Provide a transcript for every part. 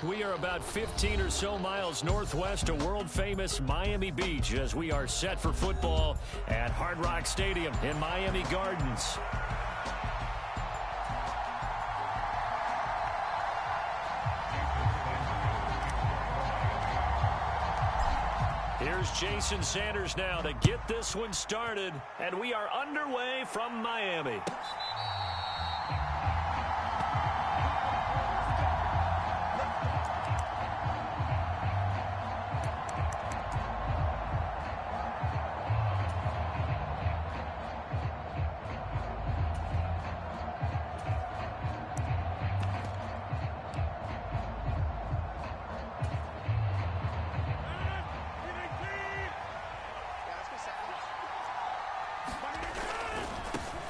We are about 15 or so miles northwest of world-famous Miami Beach as we are set for football at Hard Rock Stadium in Miami Gardens. Here's Jason Sanders now to get this one started, and we are underway from Miami.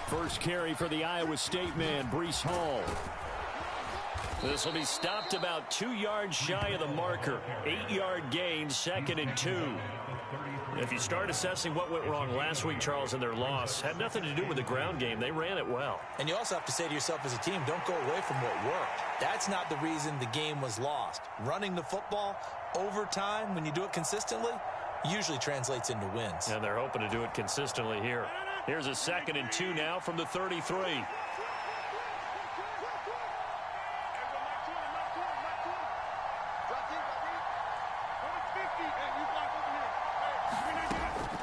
First carry for the Iowa State man, Breece Hall. This will be stopped about 2 yards shy of the marker. 8-yard gain, 2nd and 2. If you start assessing what went wrong last week, Charles, in their loss, had nothing to do with the ground game. They ran it well. And you also have to say to yourself as a team, don't go away from what worked. That's not the reason the game was lost. Running the football over time, when you do it consistently, usually translates into wins. And they're hoping to do it consistently here. Here's a 2nd and 2 now from the 33.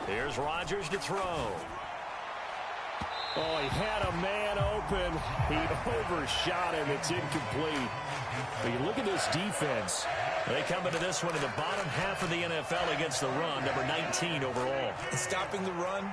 Here's Rodgers to throw. Oh, he had a man open. He overshot him. It's incomplete. But you look at this defense. They come into this one in the bottom half of the NFL against the run, number 19 overall. And stopping the run,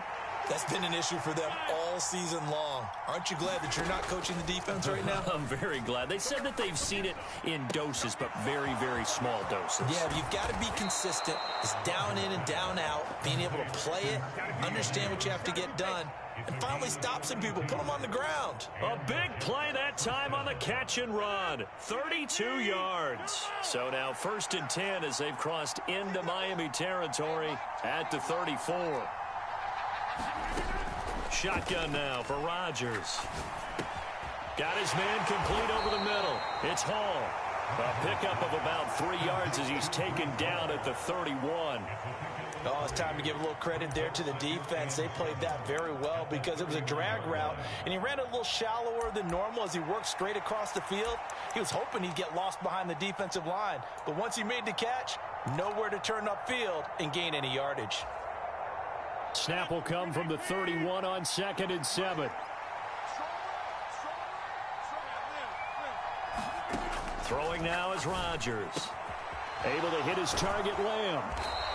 that's been an issue for them all season long. Aren't you glad that you're not coaching the defense right now? I'm very glad. They said that they've seen it in doses, but very, very small doses. Yeah, but you've got to be consistent. It's down in and down out, being able to play it, understand what you have to get done, and finally stop some people, put them on the ground. A big play that time on the catch and run. 32 yards. So now 1st and 10 as they've crossed into Miami territory at the 34. Shotgun now for Rodgers. Got his man complete over the middle. It's Hall. A pickup of about 3 yards as he's taken down at the 31. Oh, it's time to give a little credit there to the defense. They played that very well because it was a drag route, and he ran a little shallower than normal as he worked straight across the field. He was hoping he'd get lost behind the defensive line, but once he made the catch, nowhere to turn upfield and gain any yardage. Snap will come from the 31 on 2nd and 7. Throwing now is Rodgers. Able to hit his target, Lamb.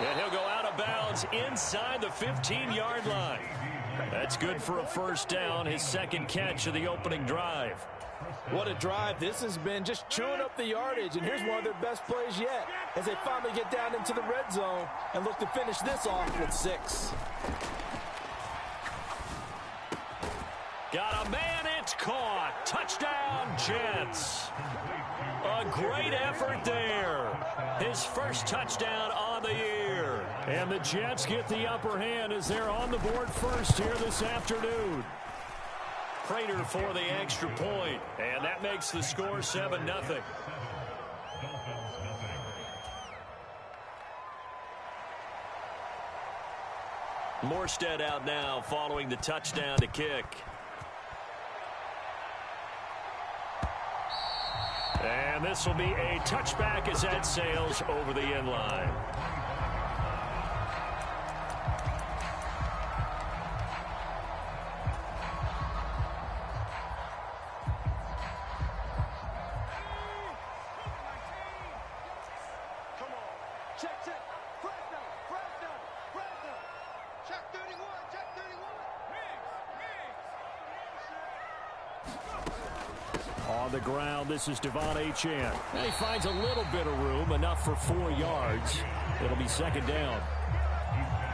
And he'll go out of bounds inside the 15-yard line. That's good for a first down, his 2nd catch of the opening drive. What a drive this has been, just chewing up the yardage, and here's one of their best plays yet as they finally get down into the red zone and look to finish this off with 6. Got a man, it's caught. Touchdown, Jets. A great effort there. His first touchdown on the year. And the Jets get the upper hand as they're on the board first here this afternoon. Prater for the extra point, and that makes the score 7-0. Morstead out now following the touchdown to kick. And this will be a touchback as that sails over the end line. On the ground, this is Devon Achane. And he finds a little bit of room, enough for 4 yards. It'll be 2nd down.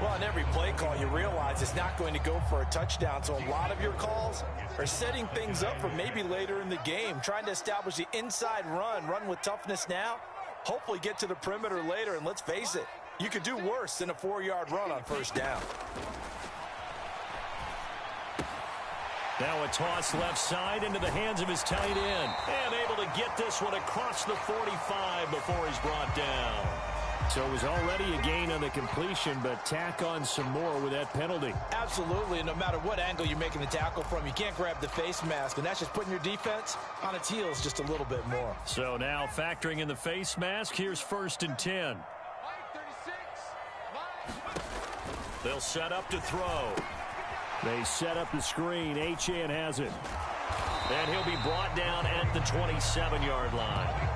Well, on every play call, you realize it's not going to go for a touchdown. So a lot of your calls are setting things up for maybe later in the game, trying to establish the inside run with toughness now, hopefully get to the perimeter later. And let's face it, you could do worse than a 4-yard run on first down. Now a toss left side into the hands of his tight end. And able to get this one across the 45 before he's brought down. So it was already a gain on the completion, but tack on some more with that penalty. Absolutely, and no matter what angle you're making the tackle from, you can't grab the face mask, and that's just putting your defense on its heels just a little bit more. So now factoring in the face mask, here's 1st and 10. They'll set up to throw. They set up the screen. Achane has it. And he'll be brought down at the 27-yard line.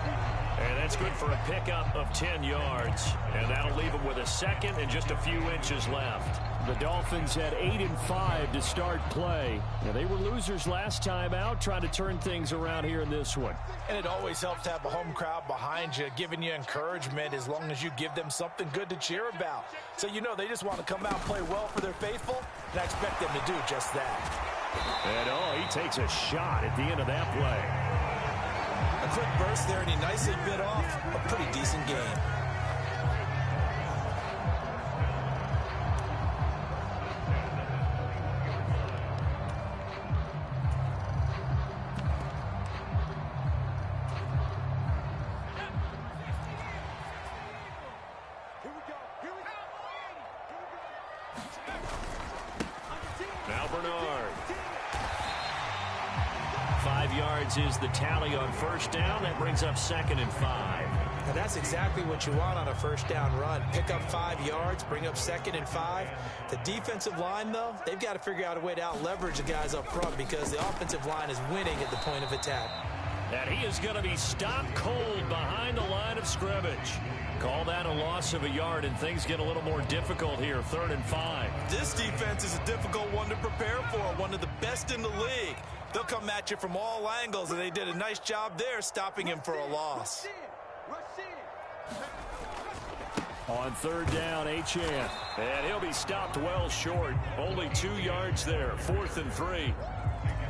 And that's good for a pickup of 10 yards. And that'll leave him with a second and just a few inches left. The Dolphins had 8 and 5 to start play. Now, they were losers last time out, trying to turn things around here in this one. And it always helps to have a home crowd behind you, giving you encouragement as long as you give them something good to cheer about. So you know they just want to come out and play well for their faithful, and I expect them to do just that. And, he takes a shot at the end of that play. A quick burst there, and he nicely bit off a pretty decent game. Now Bernard. 5 yards is the tally on 1st down. That brings up 2nd and 5. Now that's exactly what you want on a 1st down run. Pick up 5 yards, bring up 2nd and 5. The defensive line, though, they've got to figure out a way to out-leverage the guys up front because the offensive line is winning at the point of attack. And he is going to be stopped cold behind the line of scrimmage. Call that a loss of a yard, and things get a little more difficult here. 3rd and 5. This defense is a difficult one to prepare for, one of the best in the league. They'll come at you from all angles, and they did a nice job there stopping him for a loss. On 3rd down, Achane. And he'll be stopped well short. Only 2 yards there. 4th and 3.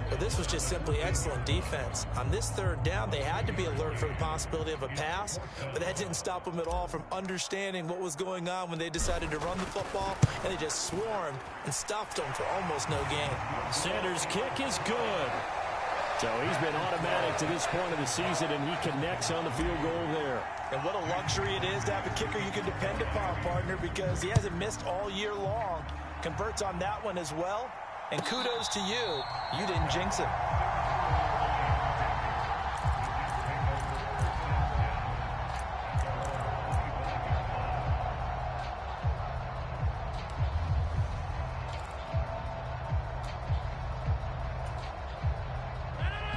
But this was just simply excellent defense. On this 3rd down, they had to be alert for the possibility of a pass, but that didn't stop them at all from understanding what was going on when they decided to run the football, and they just swarmed and stopped them for almost no gain. Sanders' kick is good. So he's been automatic to this point of the season, and he connects on the field goal there. And what a luxury it is to have a kicker you can depend upon, partner, because he hasn't missed all year long. Converts on that one as well. And kudos to you. You didn't jinx it.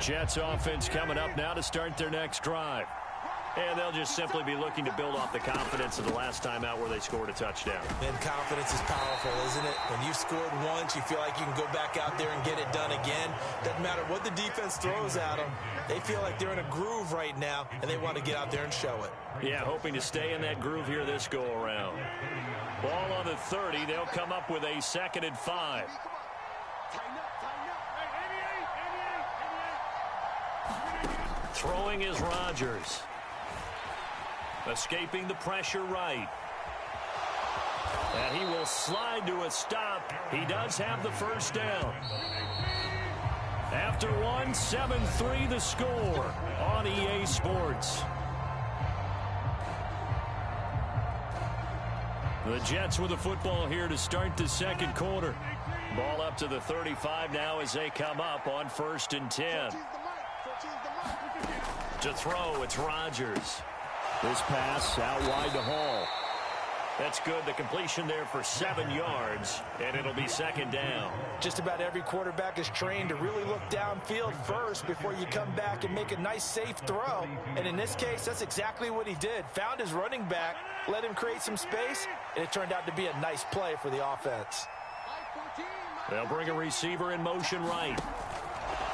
Jets offense coming up now to start their next drive. And they'll just simply be looking to build off the confidence of the last time out where they scored a touchdown. And confidence is powerful, isn't it? When you've scored once, you feel like you can go back out there and get it done again. Doesn't matter what the defense throws at them. They feel like they're in a groove right now, and they want to get out there and show it. Yeah, hoping to stay in that groove here this go-around. Ball on the 30. They'll come up with a 2nd and 5. Throwing is Rodgers. Escaping the pressure right. And he will slide to a stop. He does have the 1st down. After one, 7-3 the score on EA Sports. The Jets with the football here to start the 2nd quarter. Ball up to the 35 now as they come up on 1st and 10. To throw, it's Rodgers. This pass out wide to Hall. That's good. The completion there for 7 yards, and it'll be 2nd down. Just about every quarterback is trained to really look downfield first before you come back and make a nice, safe throw. And in this case, that's exactly what he did. Found his running back, let him create some space, and it turned out to be a nice play for the offense. They'll bring a receiver in motion right.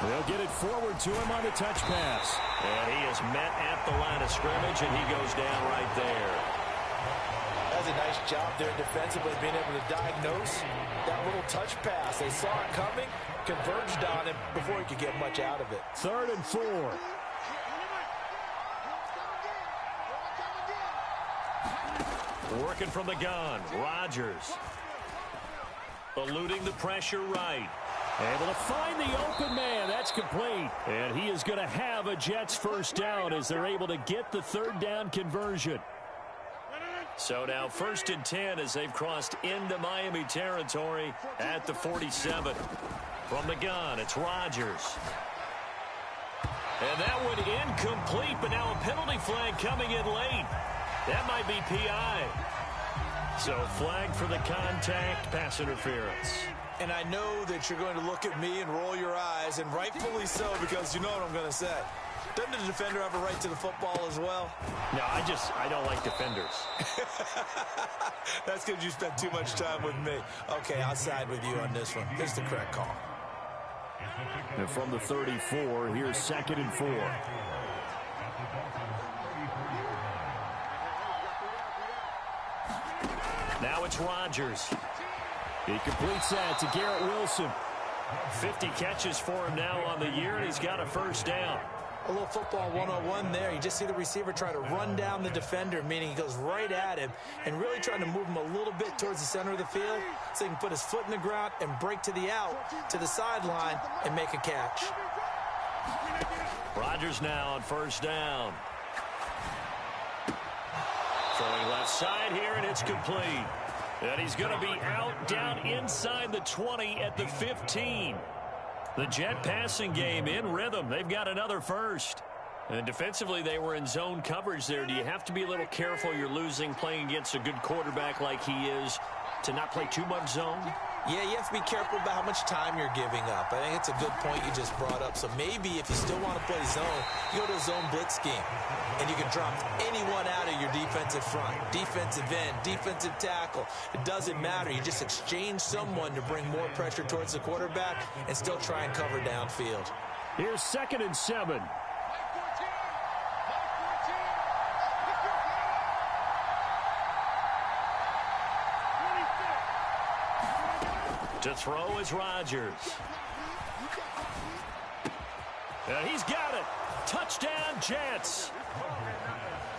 They'll get it forward to him on the touch pass. And he is met at the line of scrimmage, and he goes down right there. That's a nice job there defensively, being able to diagnose that little touch pass. They saw it coming, converged on him before he could get much out of it. 3rd and 4. Working from the gun, Rodgers. Eluding the pressure right. Able to find the open man. That's complete. And he is going to have a Jets first down as they're able to get the third down conversion. So now 1st and 10 as they've crossed into Miami territory at the 47. From the gun, it's Rodgers. And that one incomplete, but now a penalty flag coming in late. That might be PI. So flag for the contact, pass interference. And I know that you're going to look at me and roll your eyes, and rightfully so, because you know what I'm going to say. Doesn't the defender have a right to the football as well? No, I don't like defenders. That's because you spent too much time with me. Okay, I'll side with you on this one. Here's the correct call. And from the 34, here's 2nd and 4. Now it's Rodgers. He completes that to Garrett Wilson. 50 catches for him now on the year, and he's got a first down. A little football 101 there. You just see the receiver try to run down the defender, meaning he goes right at him and really trying to move him a little bit towards the center of the field so he can put his foot in the ground and break to the out, to the sideline, and make a catch. Rodgers now on first down. Throwing left side here, and it's complete. And he's going to be out down inside the 20 at the 15. The Jet passing game in rhythm. They've got another first. And defensively, they were in zone coverage there. Do you have to be a little careful? You're losing playing against a good quarterback like he is to not play too much zone? Yeah, you have to be careful about how much time you're giving up. I think it's a good point you just brought up. So maybe if you still want to play zone, you go to a zone blitz scheme. And you can drop anyone out of your defensive front. Defensive end, defensive tackle. It doesn't matter. You just exchange someone to bring more pressure towards the quarterback and still try and cover downfield. Here's 2nd and 7. To throw is Rodgers. And he's got it. Touchdown, Jets.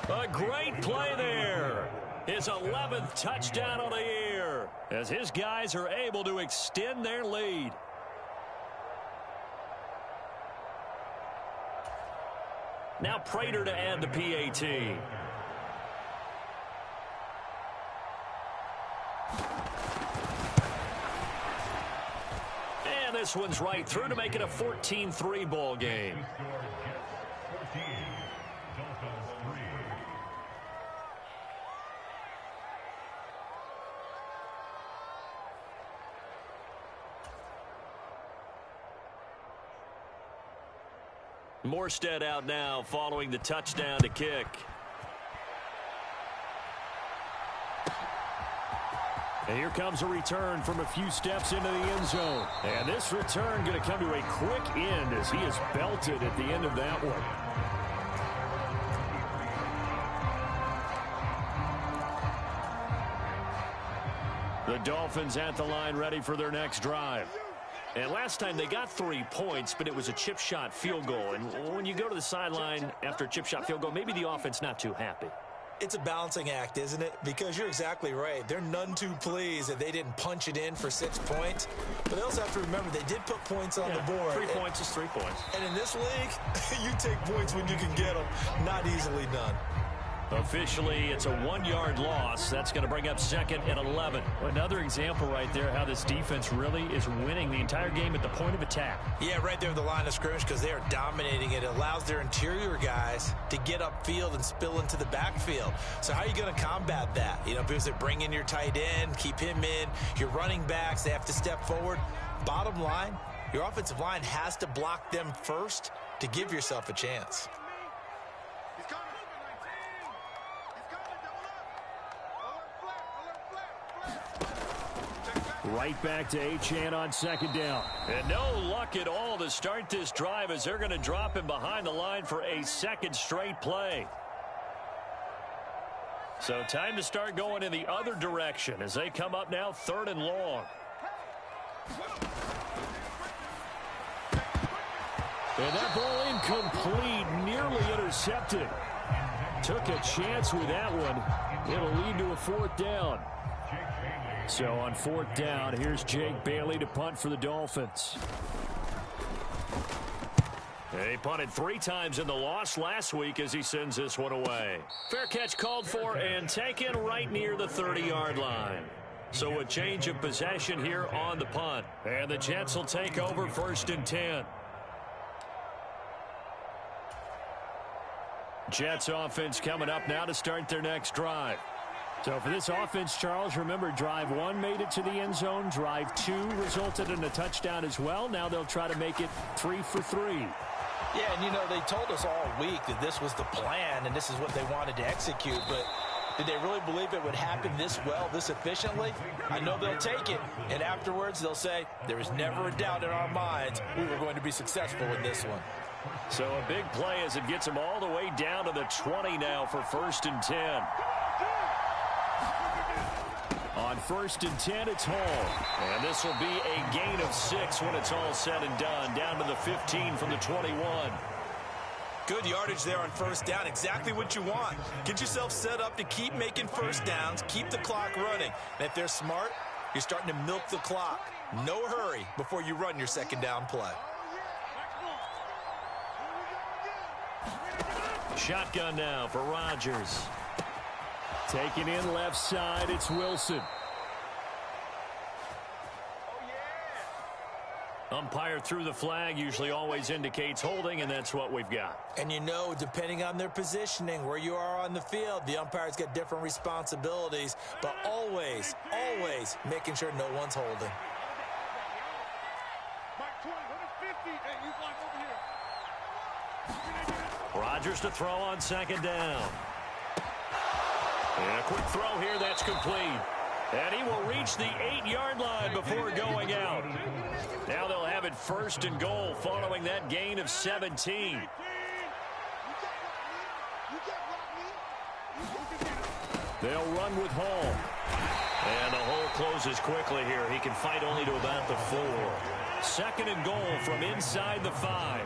A great play there. His 11th touchdown of the year as his guys are able to extend their lead. Now Prater to add the PAT. And this one's right through to make it a 14-3 ball game. Morstead out now following the touchdown to kick. And here comes a return from a few steps into the end zone. And this return going to come to a quick end as he is belted at the end of that one. The Dolphins at the line ready for their next drive. And last time they got 3 points, but it was a chip shot field goal. And when you go to the sideline after a chip shot field goal, maybe the offense not too happy. It's a balancing act, isn't it? Because you're exactly right. They're none too pleased that they didn't punch it in for 6 points. But they also have to remember they did put points on the board. 3 points is 3 points. And in this league, you take points when you can get them. Not easily done. Officially, it's a 1-yard loss. That's going to bring up 2nd and 11. Another example right there how this defense really is winning the entire game at the point of attack. Yeah, right there at the line of scrimmage because they are dominating it. It allows their interior guys to get upfield and spill into the backfield. So how are you going to combat that? You know, because they bring in your tight end, keep him in. Your running backs, they have to step forward. Bottom line, your offensive line has to block them first to give yourself a chance. Right back to Achane on 2nd down. And no luck at all to start this drive as they're going to drop him behind the line for a 2nd straight play. So time to start going in the other direction as they come up now 3rd and long. And that ball incomplete, nearly intercepted. Took a chance with that one. It'll lead to a 4th down. So on 4th down, here's Jake Bailey to punt for the Dolphins. He punted 3 times in the loss last week as he sends this one away. Fair catch called for and taken right near the 30-yard line. So a change of possession here on the punt. And the Jets will take over 1st and 10. Jets offense coming up now to start their next drive. So for this offense, Charles, remember, drive 1 made it to the end zone. Drive 2 resulted in a touchdown as well. Now they'll try to make it 3 for 3. Yeah, and you know, they told us all week that this was the plan and this is what they wanted to execute, but did they really believe it would happen this well, this efficiently? I know they'll take it, and afterwards they'll say, there was never a doubt in our minds we were going to be successful in this one. So a big play as it gets them all the way down to the 20 now for 1st and 10. On 1st and 10, it's Hall. And this will be a gain of 6 when it's all said and done. Down to the 15 from the 21. Good yardage there on 1st down. Exactly what you want. Get yourself set up to keep making 1st downs. Keep the clock running. And if they're smart, you're starting to milk the clock. No hurry before you run your 2nd down play. Shotgun now for Rodgers. Taking in left side, it's Wilson. Umpire threw the flag, usually always indicates holding, and that's what we've got. And you know, depending on their positioning, where you are on the field, the umpire's got different responsibilities, but always, always making sure no one's holding. Rodgers to throw on 2nd down. And a quick throw here, that's complete. And he will reach the 8-yard line before going out. Now they'll have it 1st and goal following that gain of 17. They'll run with Hall. And the hole closes quickly here. He can fight only to about the 4. 2nd and goal from inside the 5.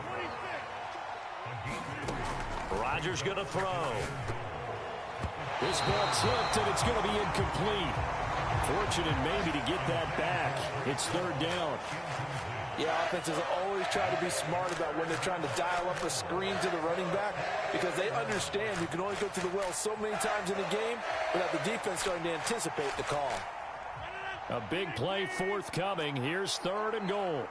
Rodgers going to throw. This ball tipped, and it's going to be incomplete. Fortunate maybe to get that back. It's 3rd down. Yeah, offenses always try to be smart about when they're trying to dial up a screen to the running back because they understand you can only go to the well so many times in a game without the defense starting to anticipate the call. A big play forthcoming. Here's 3rd and goal.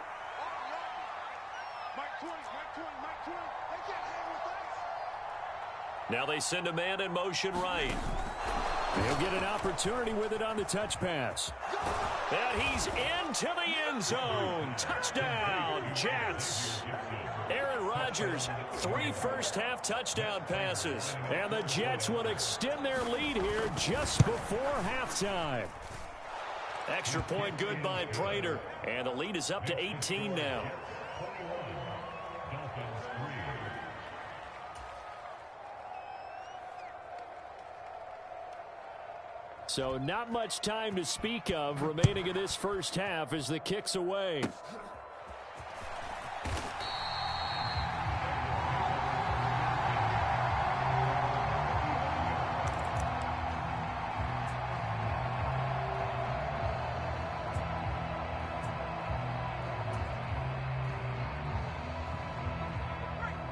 Now they send a man in motion right. He'll get an opportunity with it on the touch pass. And he's into the end zone. Touchdown, Jets. Aaron Rodgers, 3 first-half touchdown passes. And the Jets will extend their lead here just before halftime. Extra point good by Prater. And the lead is up to 18 now. So not much time to speak of remaining in this first half as the kick's away.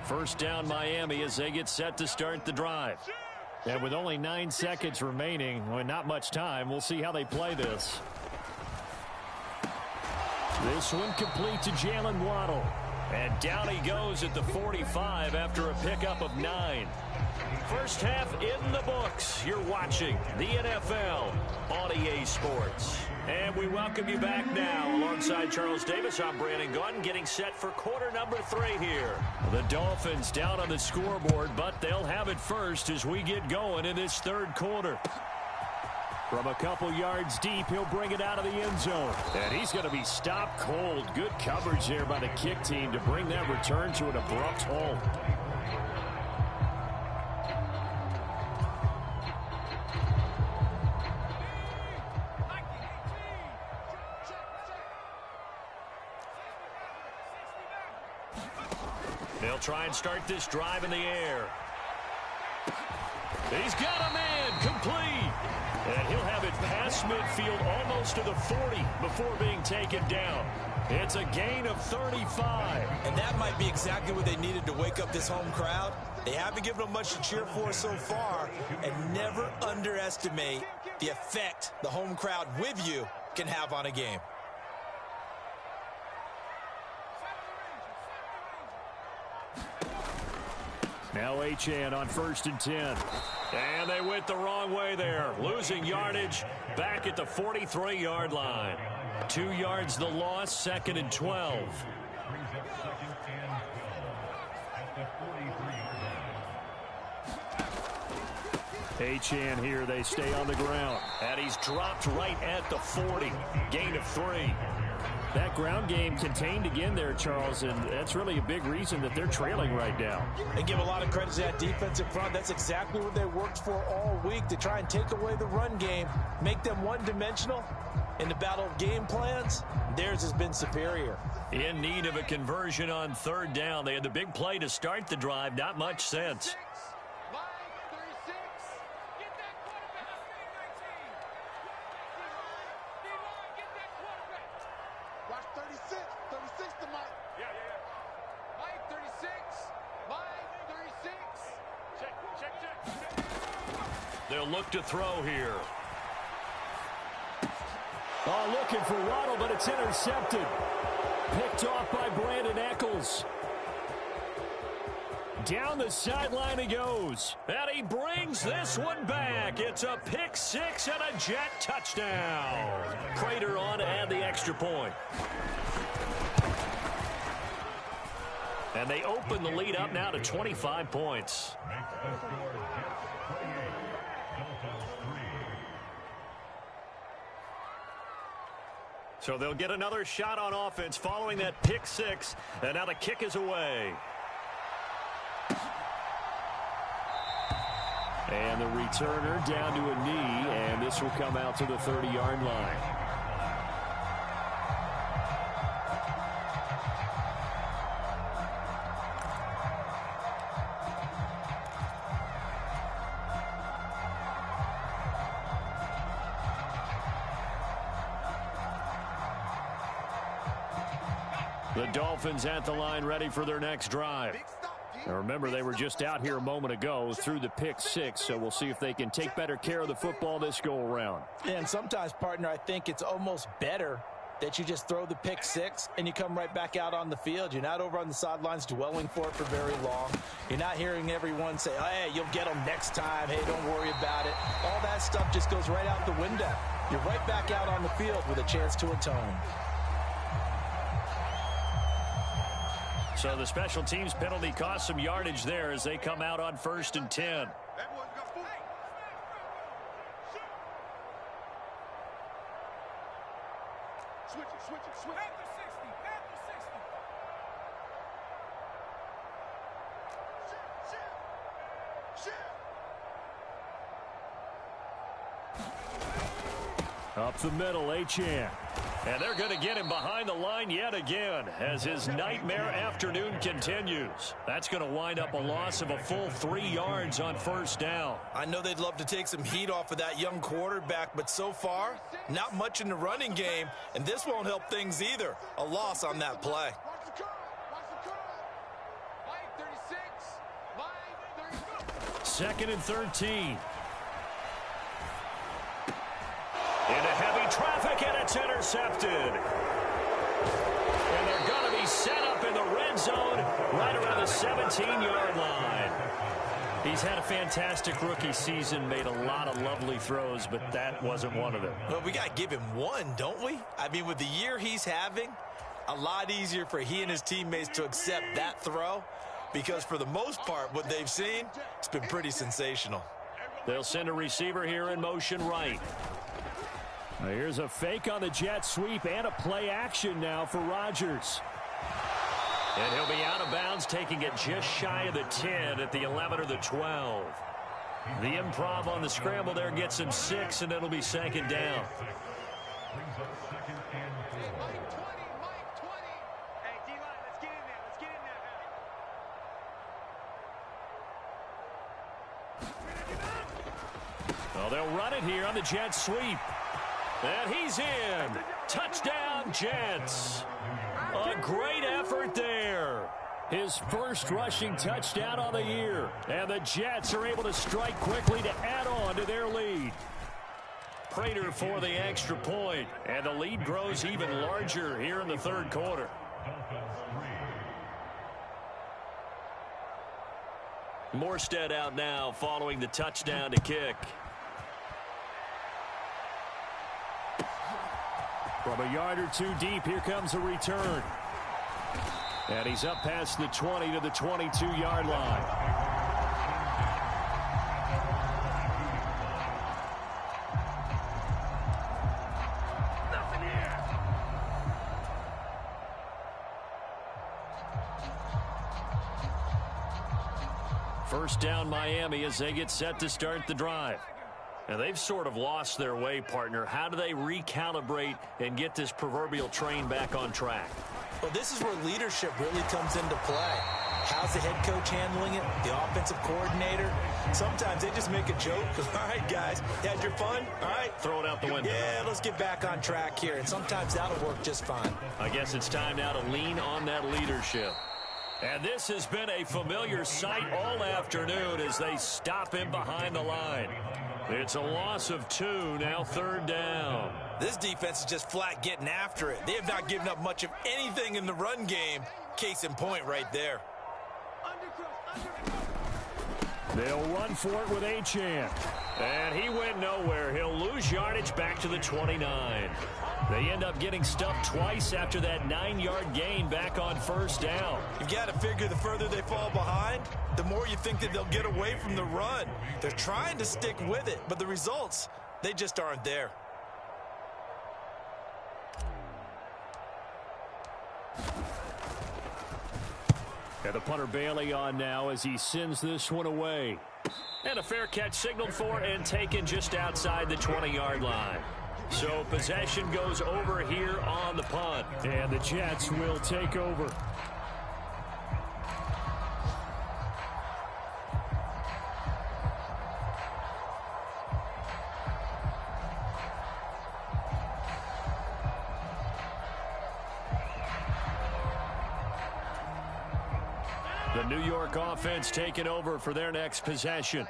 First down Miami as they get set to start the drive. And with only 9 seconds remaining, well, not much time, we'll see how they play this. This one complete to Jalen Waddle. And down he goes at the 45 after a pickup of 9. First half in the books. You're watching the NFL on EA Sports. And we welcome you back now. Alongside Charles Davis, I'm Brandon Gordon, getting set for quarter number 3 here. The Dolphins down on the scoreboard, but they'll have it first as we get going in this 3rd quarter. From a couple yards deep, he'll bring it out of the end zone. And he's going to be stopped cold. Good coverage there by the kick team to bring that return to an abrupt halt. They'll try and start this drive in the air. He's got a man complete. And he'll have it past midfield almost to the 40 before being taken down. It's a gain of 35. And that might be exactly what they needed to wake up this home crowd. They haven't given them much to cheer for so far. And never underestimate the effect the home crowd with you can have on a game. Now Achane on 1st and 10. And they went the wrong way there. Losing yardage back at the 43-yard line. 2 yards the loss, 2nd and 12. Achane here, they stay on the ground. And he's dropped right at the 40. Gain of 3. That ground game contained again there, Charles, and that's really a big reason that they're trailing right now. And give a lot of credit to that defensive front. That's exactly what they worked for all week, to try and take away the run game, make them one-dimensional. In the battle of game plans, theirs has been superior. In need of a conversion on 3rd down. They had the big play to start the drive. Not much sense. They'll look to throw here. Oh, looking for Waddle, but it's intercepted. Picked off by Brandon Eccles. Down the sideline he goes. And he brings this one back. It's a pick 6 and a Jet touchdown. Prater on to add the extra point. And they open the lead up now to 25 points. So they'll get another shot on offense following that pick 6. And now the kick is away. And the returner down to a knee, and this will come out to the 30-yard line. The Dolphins at the line, ready for their next drive. Now remember, they were just out here a moment ago through the pick 6, so we'll see if they can take better care of the football this go-around. And sometimes, partner, I think it's almost better that you just throw the pick 6 and you come right back out on the field. You're not over on the sidelines dwelling for it for very long. You're not hearing everyone say, oh, hey, you'll get them next time. Hey, don't worry about it. All that stuff just goes right out the window. You're right back out on the field with a chance to atone. So the special teams penalty cost some yardage there as they come out on 1st and 10. Up the middle, Achane. And they're going to get him behind the line yet again as his nightmare afternoon continues. That's going to wind up a loss of a full 3 yards on 1st down. I know they'd love to take some heat off of that young quarterback, but so far, not much in the running game, and this won't help things either. A loss on that play. Second and 13. Into heavy traffic, and it's intercepted. And they're going to be set up in the red zone right around the 17-yard line. He's had a fantastic rookie season, made a lot of lovely throws, but that wasn't one of them. Well, we got to give him one, don't we? I mean, with the year he's having, a lot easier for he and his teammates to accept that throw, because for the most part, what they've seen, it's been pretty sensational. They'll send a receiver here in motion right. Now here's a fake on the jet sweep and a play action now for Rodgers. And he'll be out of bounds, taking it just shy of the 10 at the 11 or the 12. The improv on the scramble there gets him 6, and it'll be 2nd down. Well, they'll run it here on the Jets sweep. And he's in. Touchdown, Jets. A great effort there. His first rushing touchdown on the year. And the Jets are able to strike quickly to add on to their lead. Prater for the extra point. And the lead grows even larger here in the third quarter. Morstead out now following the touchdown to kick. From a yard or two deep, here comes a return. And he's up past the 20 to the 22-yard line. First down Miami as they get set to start the drive. And they've sort of lost their way, partner. How do they recalibrate and get this proverbial train back on track? Well, this is where leadership really comes into play. How's the head coach handling it? The offensive coordinator? Sometimes they just make a joke. All right, guys, you had your fun? All right. Throw it out the window. Yeah, let's get back on track here. And sometimes that'll work just fine. I guess it's time now to lean on that leadership. And this has been a familiar sight all afternoon as they stop him behind the line. It's a loss of 2, now third down. This defense is just flat getting after it. They have not given up much of anything in the run game. Case in point right there. They'll run for it with Achane. And he went nowhere. He'll lose yardage back to the 29. They end up getting stuffed twice after that 9-yard gain back on first down. You've got to figure the further they fall behind, the more you think that they'll get away from the run. They're trying to stick with it, but the results, they just aren't there. And the punter Bailey on now as he sends this one away. And a fair catch signaled for and taken just outside the 20-yard line. So possession goes over here on the punt. And the Jets will take over. The New York offense taking over for their next possession.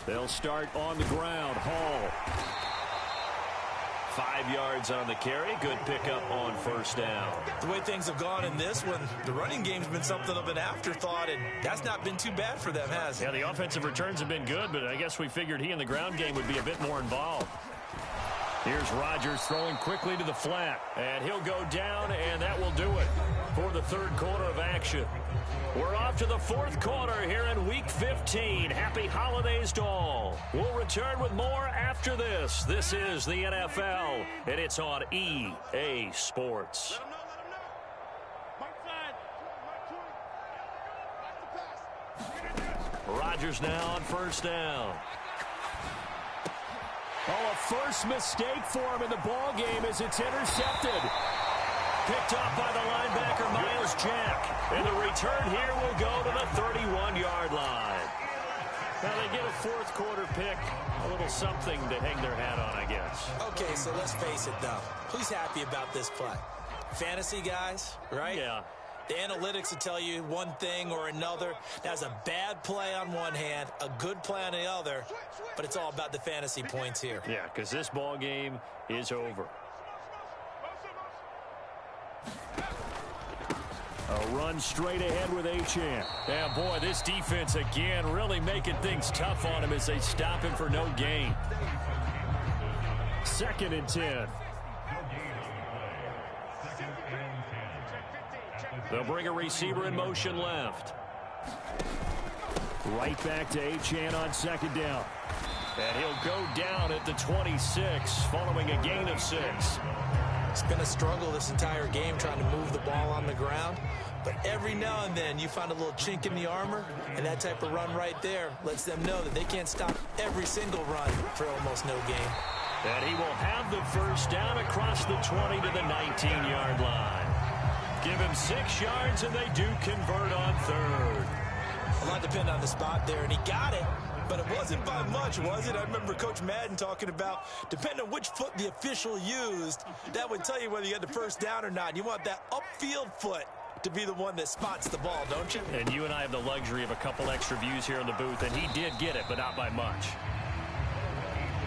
They'll start on the ground. Hall. 5 yards on the carry. Good pickup on first down. The way things have gone in this one, the running game's been something of an afterthought, and that's not been too bad for them, has it? Yeah, the offensive returns have been good, but I guess we figured he in the ground game would be a bit more involved. Here's Rodgers throwing quickly to the flat, and he'll go down, and that will do it for the third quarter of action. We're off to the fourth quarter here in Week 15. Happy holidays to all. We'll return with more after this. This is the NFL, and it's on EA Sports. Rodgers now on first down. Oh, a first mistake for him in the ball game as it's intercepted. Picked up by the linebacker, Miles Jack. And the return here will go to the 31-yard line. Now they get a fourth quarter pick, a little something to hang their hat on, I guess. Okay, so let's face it, though. Who's happy about this play? Fantasy guys, right? Yeah. The analytics will tell you one thing or another. That's a bad play on one hand, a good play on the other, but it's all about the fantasy points here. Yeah, because this ball game is over. A run straight ahead with Achane. Yeah, boy, this defense again really making things tough on him as they stop him for no gain. 2nd and 10. They'll bring a receiver in motion left. Right back to Achane on 2nd down. And he'll go down at the 26 following a gain of 6. It's been a struggle this entire game trying to move the ball on the ground. But every now and then you find a little chink in the armor, and that type of run right there lets them know that they can't stop every single run for almost no gain. And he will have the first down across the 20 to the 19-yard line. Give him 6 yards, and they do convert on third. A lot depended on the spot there, and he got it. But it wasn't by much, was it? I remember Coach Madden talking about, depending on which foot the official used, that would tell you whether you got the first down or not. You want that upfield foot to be the one that spots the ball, don't you? And you and I have the luxury of a couple extra views here in the booth, and he did get it, but not by much.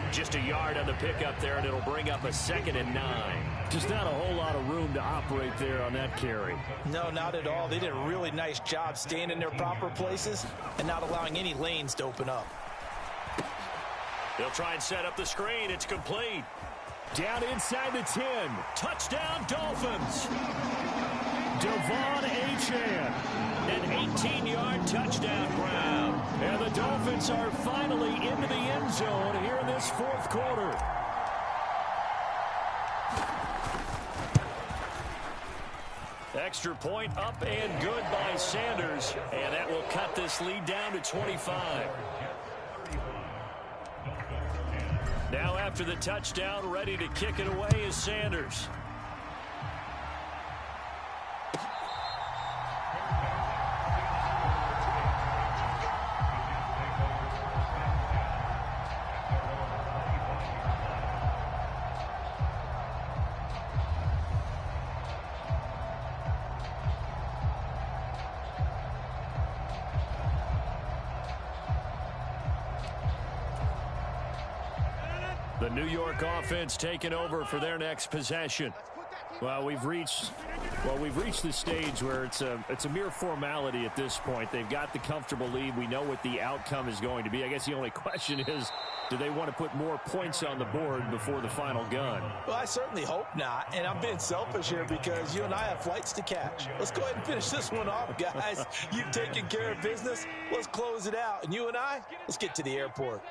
Just a yard on the pickup there, and it'll bring up a 2nd and 9. Just not a whole lot of room to operate there on that carry. No, not at all. They did a really nice job staying in their proper places and not allowing any lanes to open up. They'll try and set up the screen. It's complete. Down inside the 10. Touchdown, Dolphins. Devon Achane. An 18-yard touchdown grab. And the Dolphins are finally into the end zone here in this 4th quarter. Extra point up and good by Sanders. And that will cut this lead down to 25. Now after the touchdown, ready to kick it away is Sanders. The New York offense taking over for their next possession. Well, we've reached the stage where it's a mere formality at this point. They've got the comfortable lead. We know what the outcome is going to be. I guess the only question is, do they want to put more points on the board before the final gun? Well, I certainly hope not, and I'm being selfish here because you and I have flights to catch. Let's go ahead and finish this one off, guys. You've taken care of business. Let's close it out, and you and I, let's get to the airport.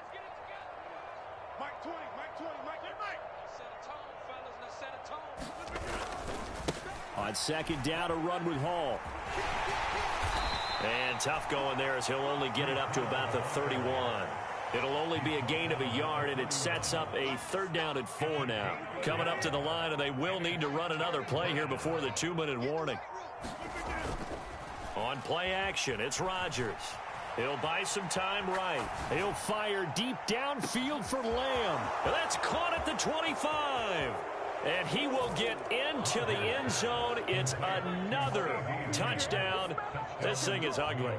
On 2nd down, a run with Hall. And tough going there as he'll only get it up to about the 31. It'll only be a gain of a yard, and it sets up a 3rd down and 4 now. Coming up to the line, and they will need to run another play here before the 2-minute warning. On play action, it's Rodgers. He'll buy some time right. He'll fire deep downfield for Lamb. That's caught at the 25. And he will get into the end zone. It's another touchdown. This thing is ugly.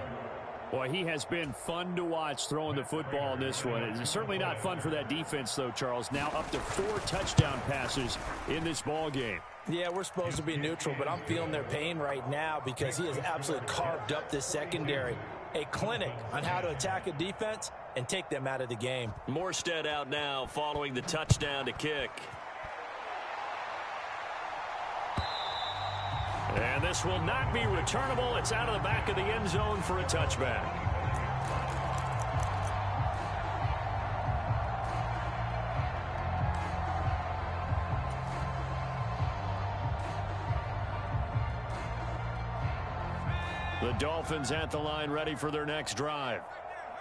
Boy, he has been fun to watch throwing the football in this one. It's certainly not fun for that defense, though, Charles. Now up to 4 touchdown passes in this ball game. Yeah, we're supposed to be neutral, but I'm feeling their pain right now because he has absolutely carved up this secondary. A clinic on how to attack a defense and take them out of the game. Morstead out now following the touchdown to kick. And this will not be returnable. It's out of the back of the end zone for a touchback. The Dolphins at the line ready for their next drive.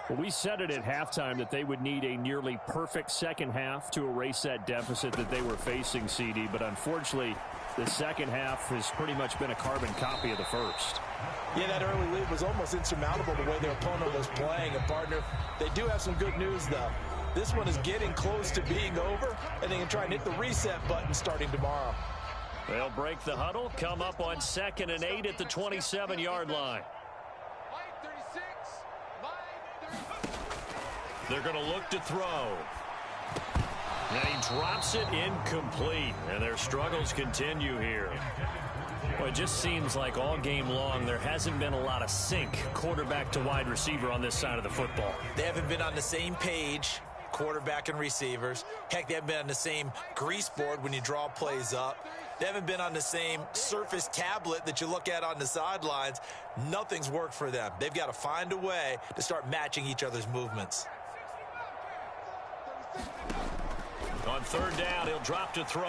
Well, we said it at halftime that they would need a nearly perfect second half to erase that deficit that they were facing, CD. But unfortunately, the second half has pretty much been a carbon copy of the first. Yeah, that early lead was almost insurmountable the way their opponent was playing. And, partner, they do have some good news, though. This one is getting close to being over, and they can try and hit the reset button starting tomorrow. They'll break the huddle, come up on 2nd and 8 at the 27-yard line. They're going to look to throw. And he drops it incomplete, and their struggles continue here. Well, it just seems like all game long there hasn't been a lot of sync quarterback to wide receiver on this side of the football. They haven't been on the same page, quarterback and receivers. Heck, they haven't been on the same grease board when you draw plays up. They haven't been on the same surface tablet that you look at on the sidelines. Nothing's worked for them. They've got to find a way to start matching each other's movements. On 3rd down, he'll drop to throw.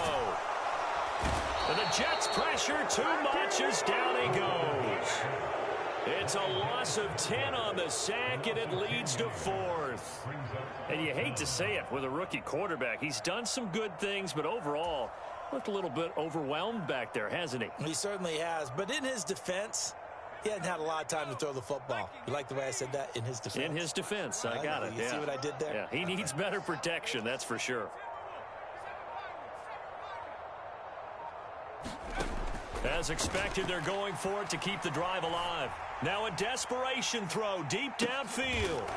And the Jets pressure too much as down he goes. It's a loss of 10 on the sack, and it leads to 4th. And you hate to say it with a rookie quarterback. He's done some good things, but overall, looked a little bit overwhelmed back there, hasn't he? He certainly has. But in his defense, he hadn't had a lot of time to throw the football. You like the way I said that? In his defense. In his defense. I got it. You see what I did there? Yeah, he needs better protection, that's for sure. As expected, they're going for it to keep the drive alive. Now a desperation throw deep downfield.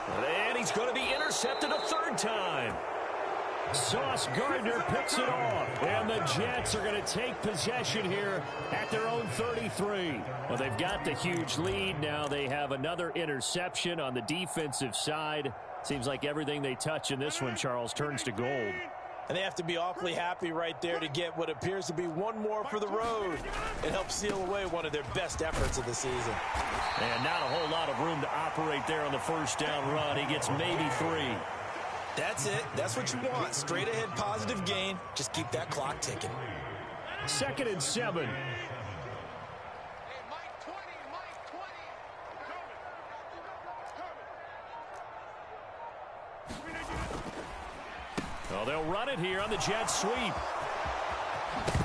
And he's going to be intercepted a 3rd time. Sauce Gardner picks it off. And the Jets are going to take possession here at their own 33. Well, they've got the huge lead. Now they have another interception on the defensive side. Seems like everything they touch in this one, Charles, turns to gold. And they have to be awfully happy right there to get what appears to be one more for the road and help seal away one of their best efforts of the season. And not a whole lot of room to operate there on the 1st down run. He gets maybe 3. That's it. That's what you want. Straight ahead positive gain. Just keep that clock ticking. 2nd and 7. Well, they'll run it here on the Jets sweep.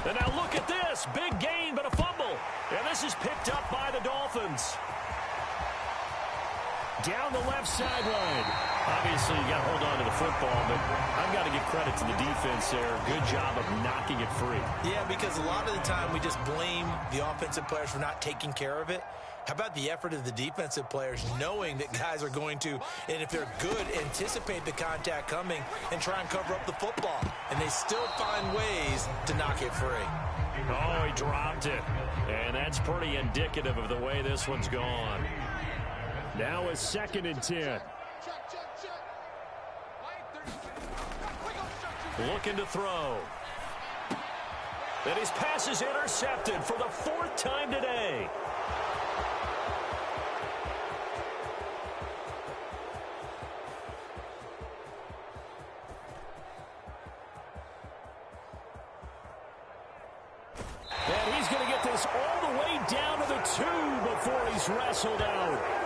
And now look at this. Big gain, but a fumble. And this is picked up by the Dolphins. Down the left sideline. Obviously, you got to hold on to the football, but I've got to give credit to the defense there. Good job of knocking it free. Yeah, because a lot of the time we just blame the offensive players for not taking care of it. How about the effort of the defensive players knowing that guys are going to, and if they're good, anticipate the contact coming and try and cover up the football. And they still find ways to knock it free. Oh, he dropped it. And that's pretty indicative of the way this one's gone. Now a 2nd and 10. Looking to throw. And his pass is intercepted for the 4th time today. And he's going to get this all the way down to the 2 before he's wrestled out.